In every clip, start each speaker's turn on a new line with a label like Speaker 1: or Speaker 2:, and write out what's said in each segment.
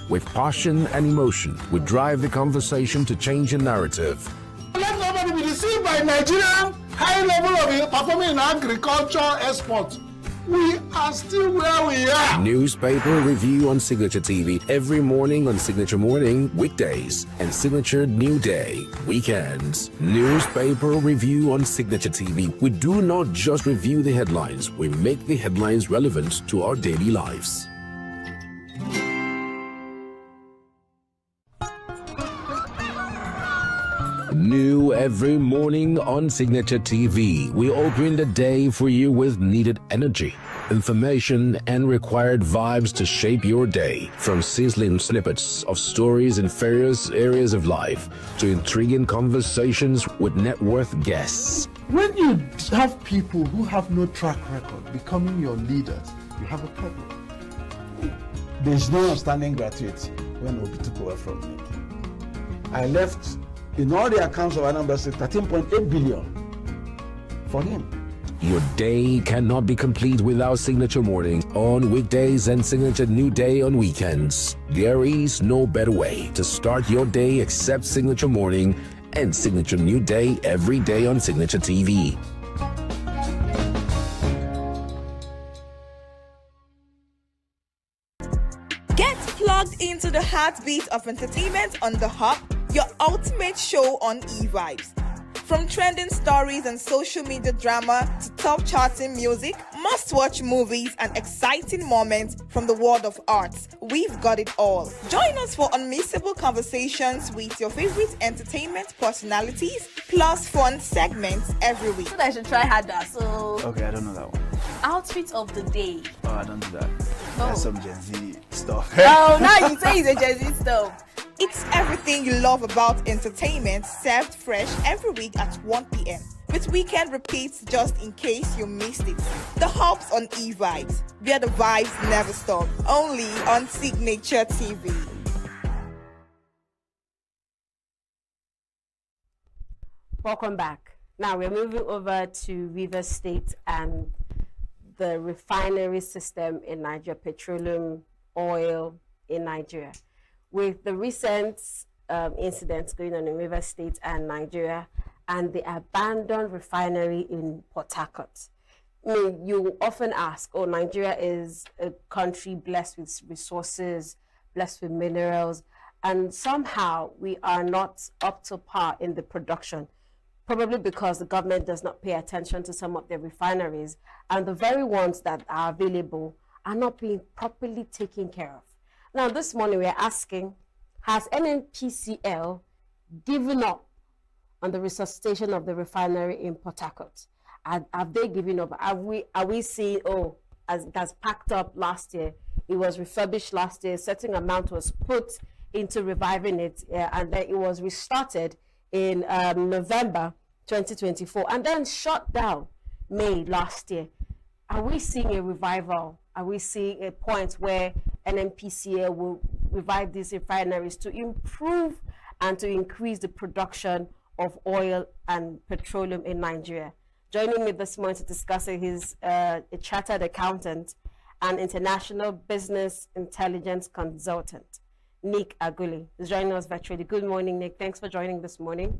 Speaker 1: With passion and emotion, we drive the conversation to change the narrative.
Speaker 2: Let nobody be deceived by Nigerian high level of performing in agriculture export. We are still where we are.
Speaker 1: Newspaper review on Signature TV every morning on Signature Morning, weekdays, and Signature New Day, weekends. Newspaper review on Signature TV. We do not just review the headlines, we make the headlines relevant to our daily lives. New every morning on Signature TV. We open the day for you with needed energy, information, and required vibes to shape your day. From sizzling snippets of stories in various areas of life to intriguing conversations with net worth guests.
Speaker 2: When you have people who have no track record becoming your leaders, you have a problem. There's no outstanding gratuity when Obi took over from me. I left in all the accounts of Anambra State 13.8 billion for him.
Speaker 1: Your day cannot be complete without Signature Morning on weekdays and Signature New Day on weekends. There is no better way to start your day except Signature Morning and Signature New Day every day on Signature TV.
Speaker 3: Get plugged into the heartbeat of entertainment on The Hub, your ultimate show on e-vibes. From trending stories and social media drama to top charting music, must-watch movies and exciting moments from the world of arts, we've got it all. Join us for unmissable conversations with your favorite entertainment personalities, plus fun segments every week.
Speaker 4: I should try harder, so...
Speaker 5: Okay, I don't know that one.
Speaker 4: Outfit of the day.
Speaker 5: Oh, I don't do that. That's some Gen Z stuff.
Speaker 4: Oh, now you say it's a Gen Z stuff.
Speaker 3: It's everything you love about entertainment, served fresh every week at 1 p.m. with weekend repeats just in case you missed it. The Hub's on e-vibes, where the vibes never stop. Only on Signature TV.
Speaker 6: Welcome back. Now we're moving over to Rivers State and the refinery system in Nigeria, petroleum, oil in Nigeria. With the recent incidents going on in Rivers State and Nigeria and the abandoned refinery in Port Harcourt. I mean, you often ask, oh, Nigeria is a country blessed with resources, blessed with minerals, and somehow we are not up to par in the production, probably because the government does not pay attention to some of the refineries, and the very ones that are available are not being properly taken care of. Now, this morning we're asking, has NNPCL given up on the resuscitation of the refinery in Port Harcourt? Have they given up? Are we seeing, oh, as it has packed up last year, it was refurbished last year, a certain amount was put into reviving it, and then it was restarted in November 2024, and then shut down May last year. Are we seeing a revival? Are we seeing a point where NNPCL will revive these refineries to improve and to increase the production of oil and petroleum in Nigeria? Joining me this morning to discuss it is a chartered accountant and international business intelligence consultant, Nick Aguli, is joining us virtually. Good morning, Nick. Thanks for joining this morning.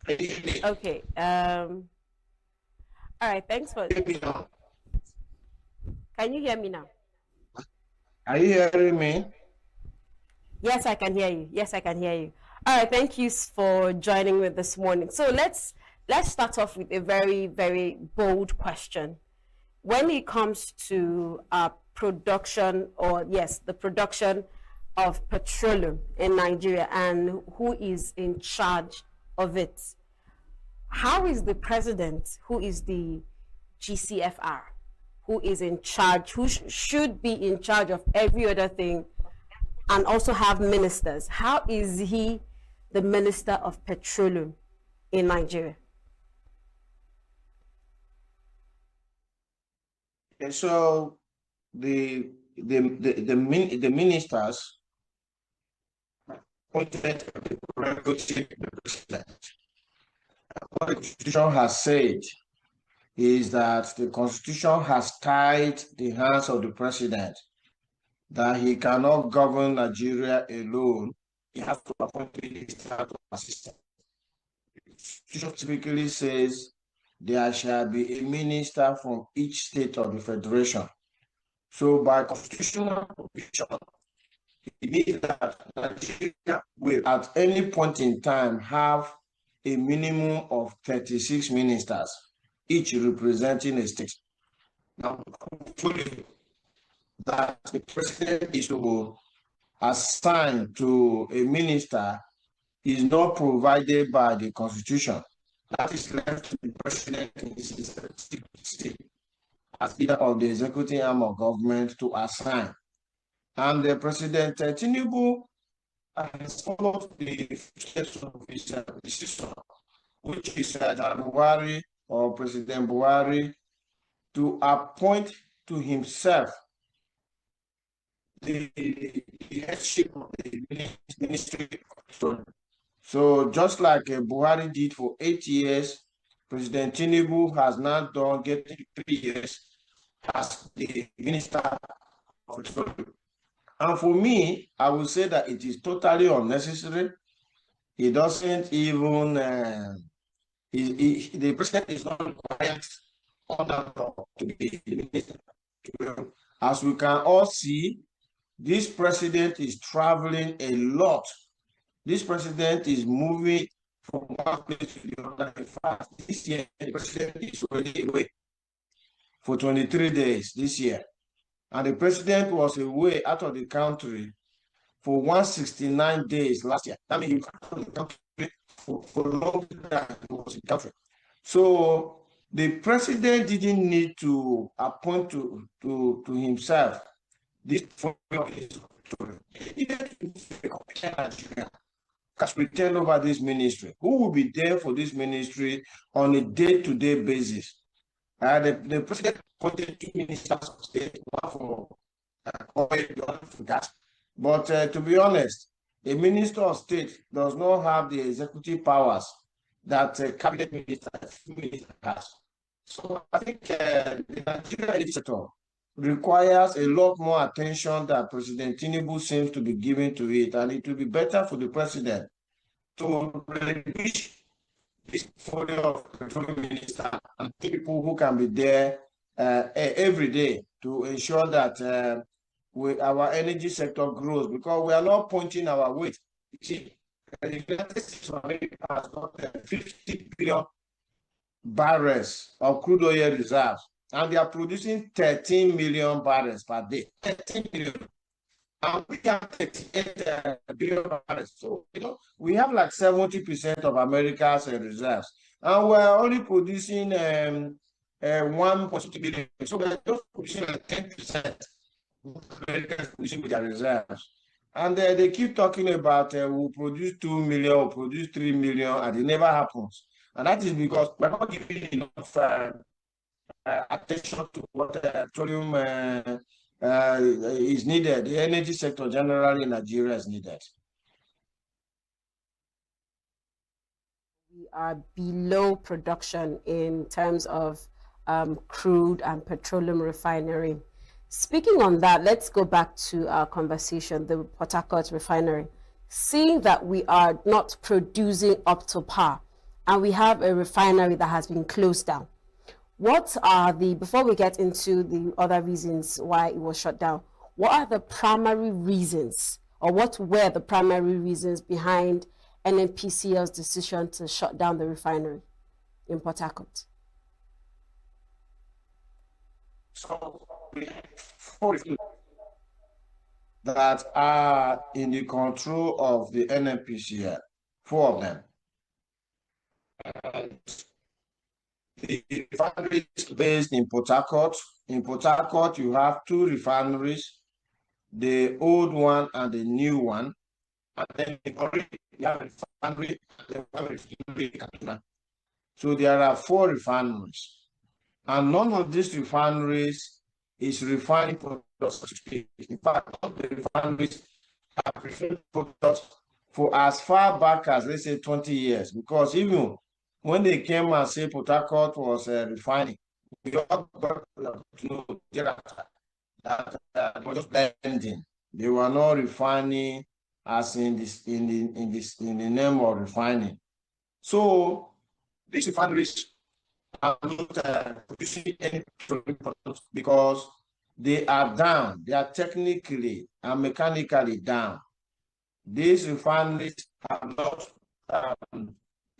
Speaker 6: Okay. All right. Thanks for. Can you hear me now?
Speaker 2: Are you hearing me?
Speaker 6: Yes, I can hear you. Yes, I can hear you. All right. Thank you for joining me this morning. So let's start off with a very, very bold question. When it comes to production, or yes, the production of petroleum in Nigeria and who is in charge of it, how is the president, who is the GCFR, who is in charge, who should be in charge of every other thing and also have ministers, how is he the Minister of Petroleum in Nigeria?
Speaker 2: Okay, so
Speaker 7: the ministers appointed the prerogative of the president. What the Constitution has said is that the Constitution has tied the hands of the president, that he cannot govern Nigeria alone. He has to appoint a minister to assist him. The Constitution typically says there shall be a minister from each state of the federation. So by constitutional provision, it means that Nigeria will at any point in time have a minimum of 36 ministers, each representing a state. Now, that the president is to assign to a minister is not provided by the Constitution. That is left to the president in his state as leader of the executive arm of government to assign. And the President Tinubu has followed the steps of his decision, which is Buhari or President Buhari, to appoint to himself the headship of the ministry. So just like Buhari did for 8 years, President Tinubu has now done getting 3 years as the minister of petroleum. And for me, I would say that it is totally unnecessary. He doesn't even, the president is not required to be the minister. As we can all see, this president is traveling a lot. This president is moving from one place to the other. In fact, this year, the president is already away for 23 days this year. And the president was away out of the country for 169 days last year. That means he was out of the country for longer than he was in the country. So the president didn't need to appoint to himself this has pretend over this ministry. Who will be there for this ministry on a day-to-day basis? The president appointed 2 ministers of state, one for oil, the other for gas. But to be honest, a minister of state does not have the executive powers that a cabinet minister has. So I think the Nigerian legislature requires a lot more attention that President Tinubu seems to be giving to it, and it will be better for the president to relinquish this portfolio of petroleum minister and people who can be there every day to ensure that our energy sector grows, because we are not pointing our weight. You see, the United States of America has got 50 billion barrels of crude oil reserves, and they are producing 13 million barrels per day. 13 million. And we have 38 billion barrels. So, we have like 70% of America's reserves. And we're only producing 1.2 billion. So we're just producing like 10% of America's producing with their reserves. And they keep talking about we'll produce 2 million, we'll produce 3 million, and it never happens. And that is because we're not giving enough attention to what petroleum is needed. The energy sector generally in Nigeria is needed.
Speaker 6: We are below production in terms of crude and petroleum refinery. Speaking on that, let's go back to our conversation, the Port Harcourt refinery. Seeing that we are not producing up to par, and we have a refinery that has been closed down, what are before we get into the other reasons why it was shut down, what are the primary reasons, or what were the primary reasons behind NNPCL's decision to shut down the refinery in Port Harcourt?
Speaker 7: So we have 4 that are in the control of the NNPCL, 4 of them. And the refineries based in Port Harcourt. In Port Harcourt, you have 2 refineries, the old one and the new one. And then you have a refinery, so there are 4 refineries. And none of these refineries is refining products. In fact, all the refineries are refining products for as far back as, let's say, 20 years. Because even when they came and said Port Harcourt was refining, we all got to know that was just blending. They were not refining as in the name of refining. So these refineries are not producing any products because they are down. They are technically and mechanically down. These refineries have not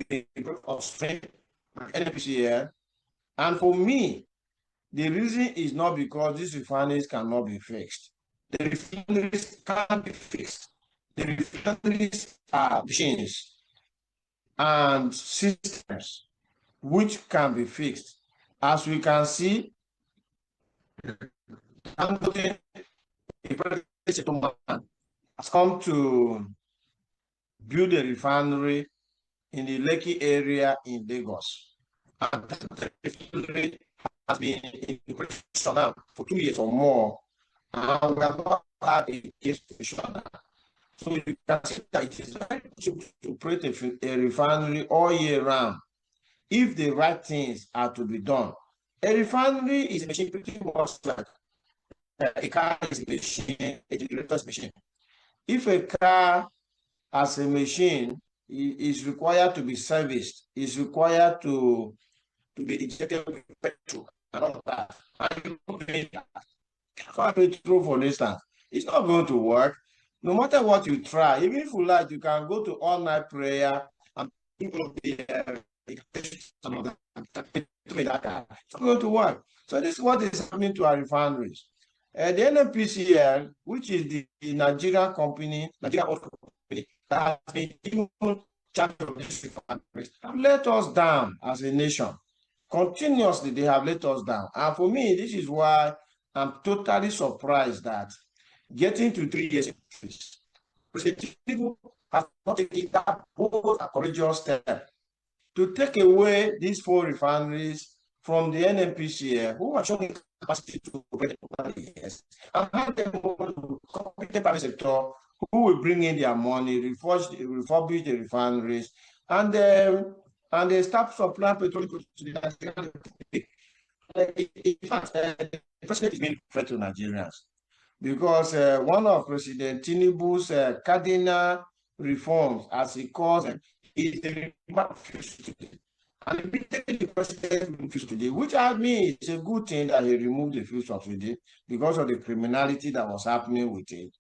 Speaker 7: been of strength like NPCL. And for me, the reason is not because these refineries cannot be fixed. The refineries can be fixed. The refineries are machines and systems which can be fixed. As we can see, Dangote, a president has come to build a refinery in the Lekki area in Lagos. And that refinery has been in operation now for 2 years or more, and we have not had a case to. So you can see that it is very possible to operate a refinery all year round if the right things are to be done. A refinery is a machine pretty much like a car is a machine, a generator's machine. If a car as a machine is required to be serviced, is required to be injected with petrol and all of that, and you don't do that. Petrol, for instance, it's not going to work. No matter what you try, even if you like, you can go to all-night prayer and people it's not going to work. So this is what is happening to our refineries. The NNPCL, which is the Nigerian company, Nigerian company that has been given charge of these refineries, have let us down as a nation. Continuously, they have let us down. And for me, this is why I'm totally surprised that getting to 3 years, President Tinubu has not taken that bold and courageous step to take away these 4 refineries from the NNPCL, who are showing capacity to operate over the years, and hand them over to the private sector, who will bring in their money, refurbish the refineries, and they start supplying petroleum to the Nigerian Republic. In fact, the president is being fair to Nigerians, because one of President Tinubu's cardinal reforms, as he calls it, is the removal of fuel subsidy. And immediately the president removed fuel subsidy, which I mean is a good thing that he removed the fuel subsidy because of the criminality that was happening with it.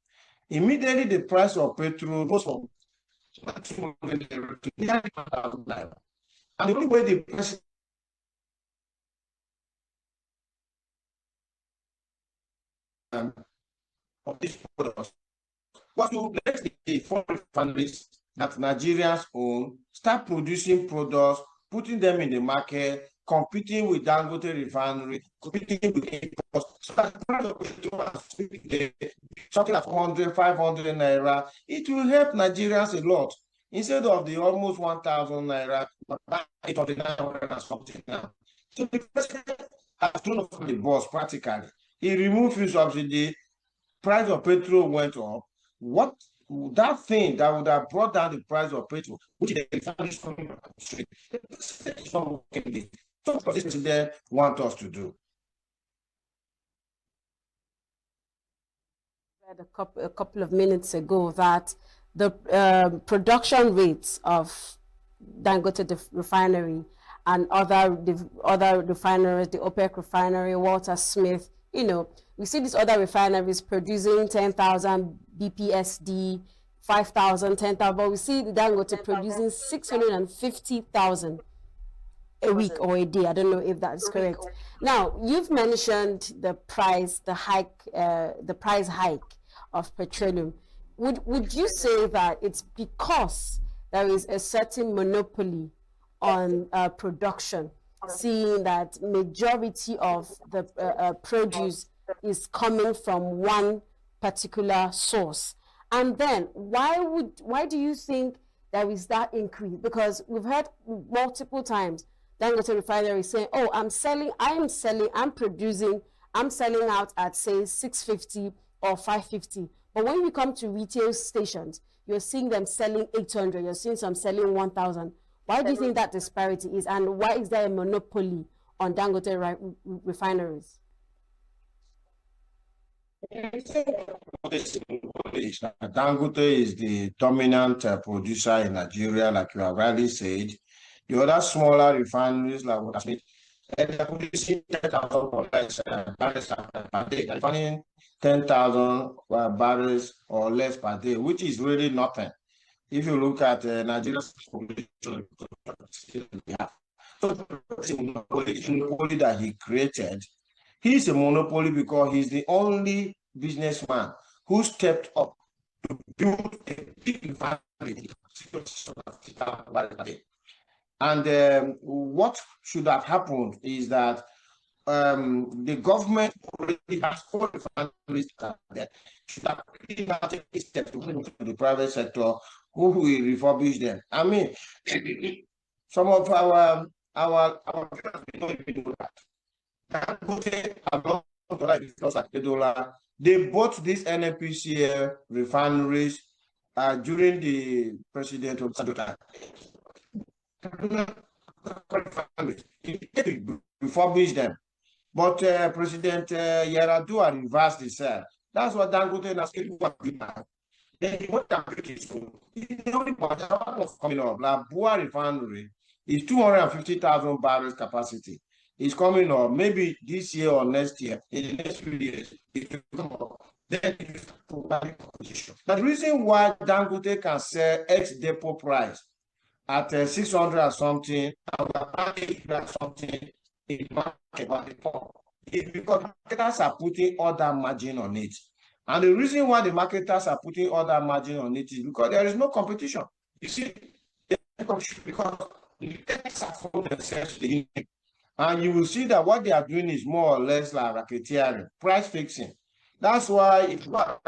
Speaker 7: Immediately the price of petrol goes from 200 to 9,000 naira. And the only way the president of this product was to let the foreign refineries that Nigerians own start producing products, putting them in the market, competing with Dangote refinery, competing with imports, so that the price of petrol something like 400, 500 naira, it will help Nigerians a lot. Instead of the almost 1,000 naira, 800, 900 and something now. So the president has thrown off the boss practically. He removed fuel subsidy, price of petrol went up. What that thing that would have brought down the price of petrol, which is the this president wants us to do.
Speaker 6: A couple of minutes ago that the production rates of Dangote refinery and other refineries, the OPEC refinery, Walter Smith, you know, we see these other refineries producing 10,000 BPSD, 5,000, 10,000, but we see the Dangote producing 650,000 a week or a day. I don't know if that's correct. Now, you've mentioned the price hike of petroleum. Would you say that it's because there is a certain monopoly on production, seeing that majority of the produce is coming from one particular source? And then why do you think there is that increase? Because we've heard multiple times Dangote refinery saying, oh, I'm producing I'm selling out at, say, 650 or 550. But when we come to retail stations, you're seeing them selling 800, you're seeing some selling 1,000. Why do you think that disparity is, and why is there a monopoly on Dangote refineries?
Speaker 7: Dangote is the dominant producer in Nigeria, like you have rightly said. The other smaller refineries, like what I said, they're producing 10,000 or less barrels per day. They're refining 10,000 barrels or less per day, which is really nothing. If you look at Nigeria's population, so the monopoly that he created, he's a monopoly because he's the only businessman who stepped up to build a big refinery. And what should have happened is that the government already has four refineries that should have really taken steps to the private sector who will refurbish them. I mean, some of our don't even know that. They bought these NNPCL refineries during the president of Sadota. Refurbish them. But President Yaradua reversed the sale. That's what Dangote has done. Then he went and picked his phone. The only part was coming up. Like Bua refinery is 250,000 barrels capacity. It's coming up maybe this year or next year. In the next few years, it will come up. Then it's providing position. The reason why Dangote can sell ex-depot price at 600 or something, and we're buying something in the market is because marketers are putting all that margin on it. And the reason why the marketers are putting all that margin on it is because there is no competition. You see, because the techs are for themselves, and you will see that what they are doing is more or less like racketeering, price fixing. That's why if you are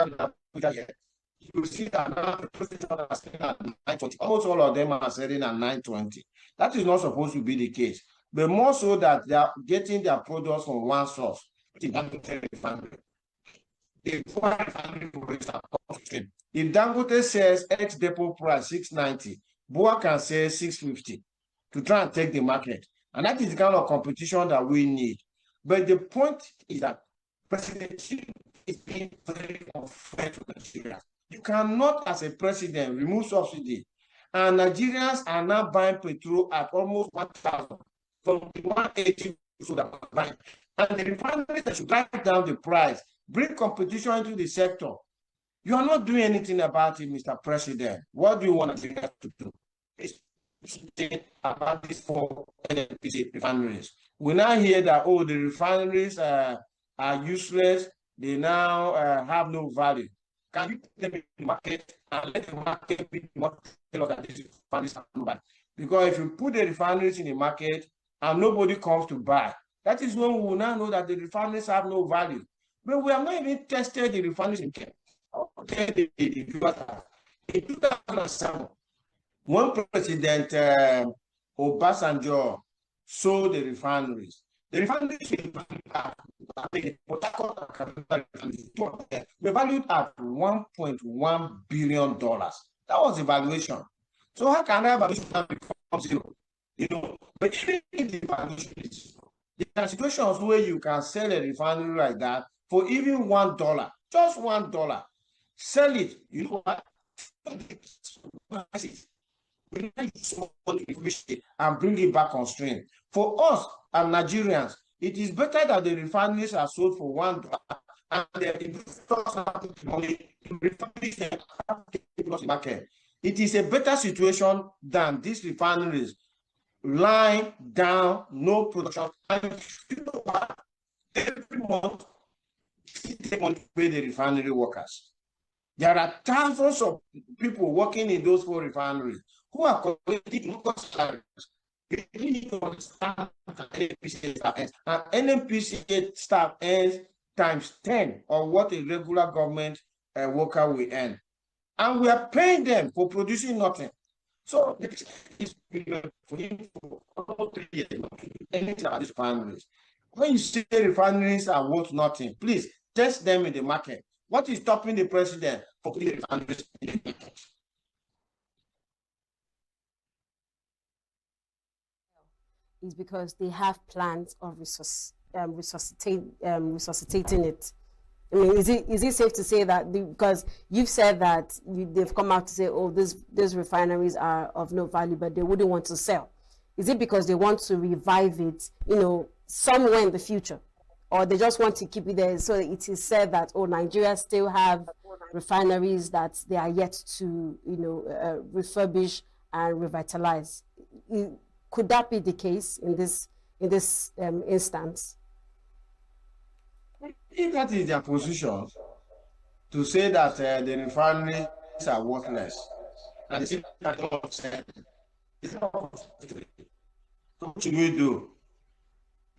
Speaker 7: you see that now the position are selling at 920. Almost all of them are selling at 920. That is not supposed to be the case, but more so that they are getting their products from one source. If Dangote says ex-depot price 690, Bua can say 650 to try and take the market. And that is the kind of competition that we need. But the point is that President Xi is being very unfair to Nigeria. You cannot, as a president, remove subsidy. And Nigerians are now buying petrol at almost 1,000 from the 180 so that we're buying. And the refineries that should drive down the price, bring competition into the sector. You are not doing anything about it, Mr. President. What do you want Nigeria to do? About these four NNPC refineries. We now hear that, oh, the refineries are useless. They now have no value. Can you put them in the market and let the market be more that these refineries are not buy? Because if you put the refineries in the market and nobody comes to buy, that is when we will now know that the refineries have no value. But we have not even tested the refineries in Kenya. In 2007, when President Obasanjo sold the refineries were valued at $1.1 billion. That was the valuation. So how can that valuation become zero? You know, but if the valuation is, there are situations where you can sell a refinery like that for even $1, just $1. Sell it, you know what? And bring it back on stream. For us and Nigerians, it is better that the refineries are sold for $1 and the investors have the money to refurbish them the market. It is a better situation than these refineries lying down, no production. And you know what? Every month, they want to pay the refinery workers. There are thousands of people working in those four refineries who are collecting local salaries. You need to understand that NNPCA staff earns. And NNPCA staff earns times 10 of what a regular government worker will earn. And we are paying them for producing nothing. So it's for him for almost 3 years anything about these refineries. When you say refineries are worth nothing, please test them in the market. What is stopping the president from putting refineries in the market?
Speaker 6: Is because they have plans of resuscitating it. I mean, is it safe to say that because you've said that they've come out to say, oh, these refineries are of no value, but they wouldn't want to sell? Is it because they want to revive it, somewhere in the future, or they just want to keep it there? So it is said that, oh, Nigeria still have refineries that they are yet to, refurbish and revitalize. Could that be the case in this instance?
Speaker 7: If that is their position, to say that the refineries are worthless, and the what should we do?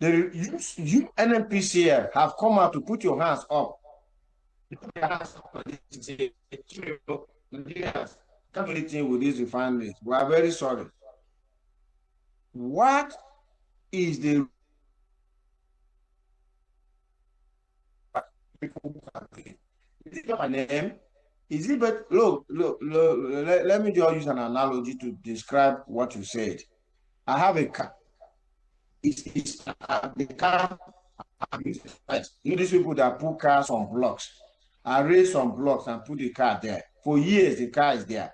Speaker 7: You NNPCL have come out to put your hands up. Can't do anything with these refineries. We are very sorry. What is the is it my name? Is it but look, let me just use an analogy to describe what you said. I have a car. It's the car. These people that put cars on blocks. I raise some blocks and put the car there. For years, the car is there.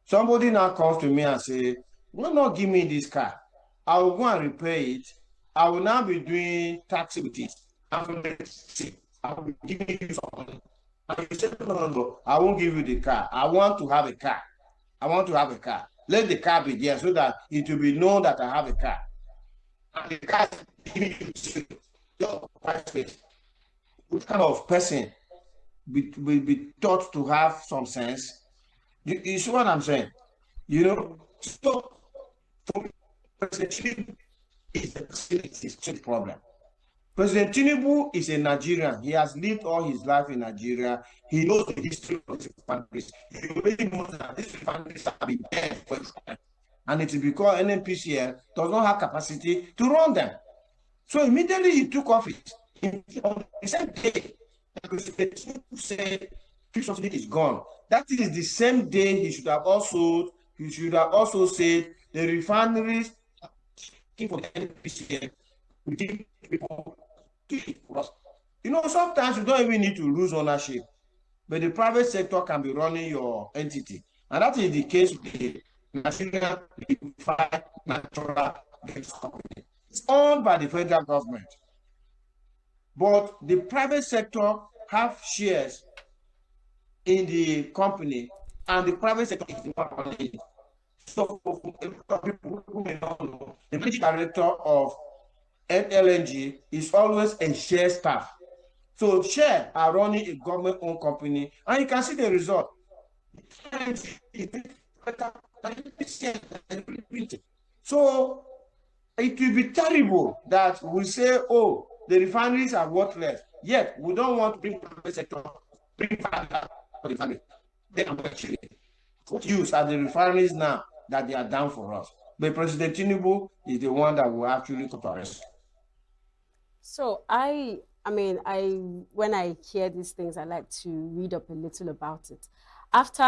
Speaker 7: Somebody now comes to me and say, "Why not give me this car? I will go and repair it. I will now be doing taxi with it. I will be giving you some money." And you say, no, I won't give you the car. I want to have a car. I want to have a car. Let the car be there so that it will be known that I have a car. And the car is giving you which kind of person will be taught to have some sense? You see what I'm saying? So for President Tinubu is a problem. President Tinubu is a Nigerian. He has lived all his life in Nigeria. He knows the history of the refineries. He already knows that these refineries have been there for his time. And it is because NNPCL does not have capacity to run them. So immediately he took office. On the same day, President Tinubu said fuel subsidy is gone. That is the same day he should have also said the refineries for the NPCL will give people to us. Sometimes you don't even need to lose ownership, but the private sector can be running your entity. And that is the case with the Nigerian Liquefied Natural Gas Company. It's owned by the federal government. But the private sector have shares in the company, and the private sector is the one running it. So, people who may not know, the managing director of LNG is always a share staff. So, share are running a government-owned company, and you can see the result. So, it will be terrible that we say, oh, the refineries are worthless, yet we don't want to bring the private sector, bring further for the refinery. Then I'm going to what use are the refineries now that they are down for us? But President Tinubu is the one that will actually come to arrest.
Speaker 6: So when I hear these things, I like to read up a little about it. After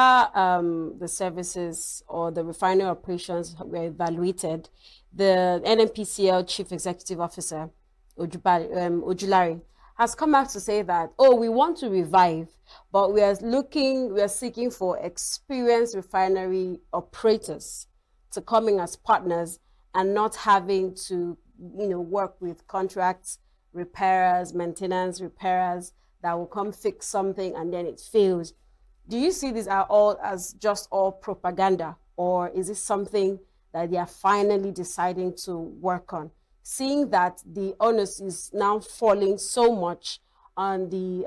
Speaker 6: the services or the refinery operations were evaluated, the NNPCL Chief Executive Officer, Ojulari, has come out to say that, oh, we want to revive, but we are seeking for experienced refinery operators to come in as partners and not having to, work with contracts, repairers, maintenance repairers that will come fix something and then it fails. Do you see these are all as just all propaganda, or is it something that they are finally deciding to work on? Seeing that the onus is now falling so much on the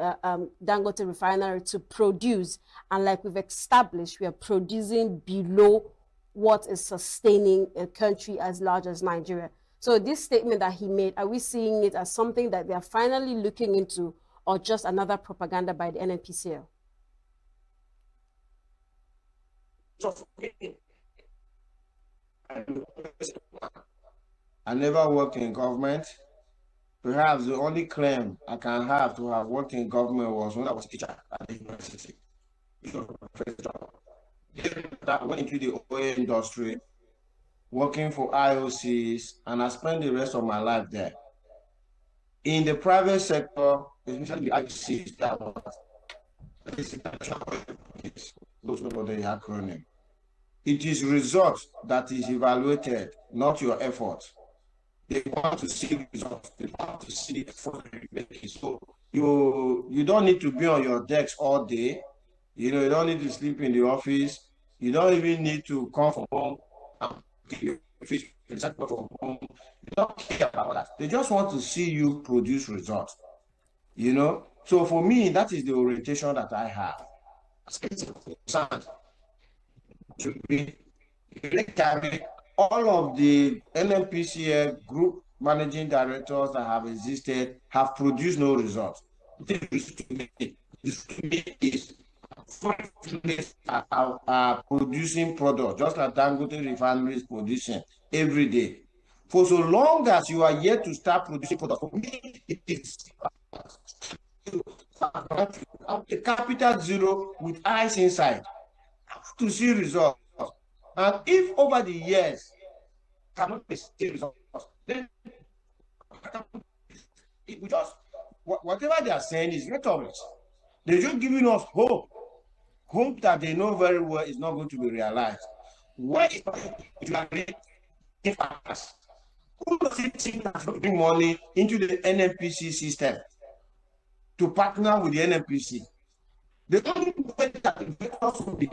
Speaker 6: Dangote refinery to produce, and like we've established, we are producing below what is sustaining a country as large as Nigeria. So this statement that he made, are we seeing it as something that they are finally looking into, or just another propaganda by the NNPCL?
Speaker 7: I never worked in government. Perhaps the only claim I can have to have worked in government was when I was a teacher at the university. I went into the oil industry, working for IOCs, and I spent the rest of my life there. In the private sector, especially the IOCs, that was those are the acronym. It is results that is evaluated, not your effort. They want to see results. They want to see the effort you're making. So you don't need to be on your decks all day. You know, you don't need to sleep in the office. You don't even need to come from home and from home. You don't care about that. They just want to see you produce results. You know, so for me, that is the orientation that I have. All of the NNPCL group managing directors that have existed have produced no results. Is are producing products, just like Dangote refinery is producing every day. For so long as you are yet to start producing products, for me, it is a capital zero with eyes inside to see results. And if over the years cannot see results, then we just whatever they are saying is rhetoric. They're just giving us hope that they know very well is not going to be realized. Why is who does it think that putting money into the NNPC system to partner with the NNPC? The only way that investors will be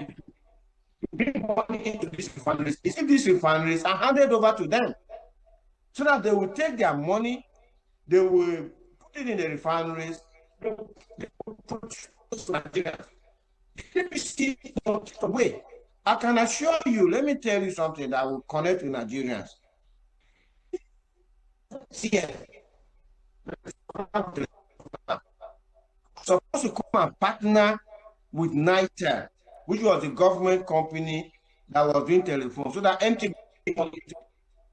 Speaker 7: bring money into these refineries is if these refineries are handed over to them, so that they will take their money, they will put it in the refineries, they will produce Nigerians. Let me see the way. I can assure you, let me tell you something that will connect with Nigerians. Supposed to come and partner with NITEL, which was the government company that was doing telephone, so that MTN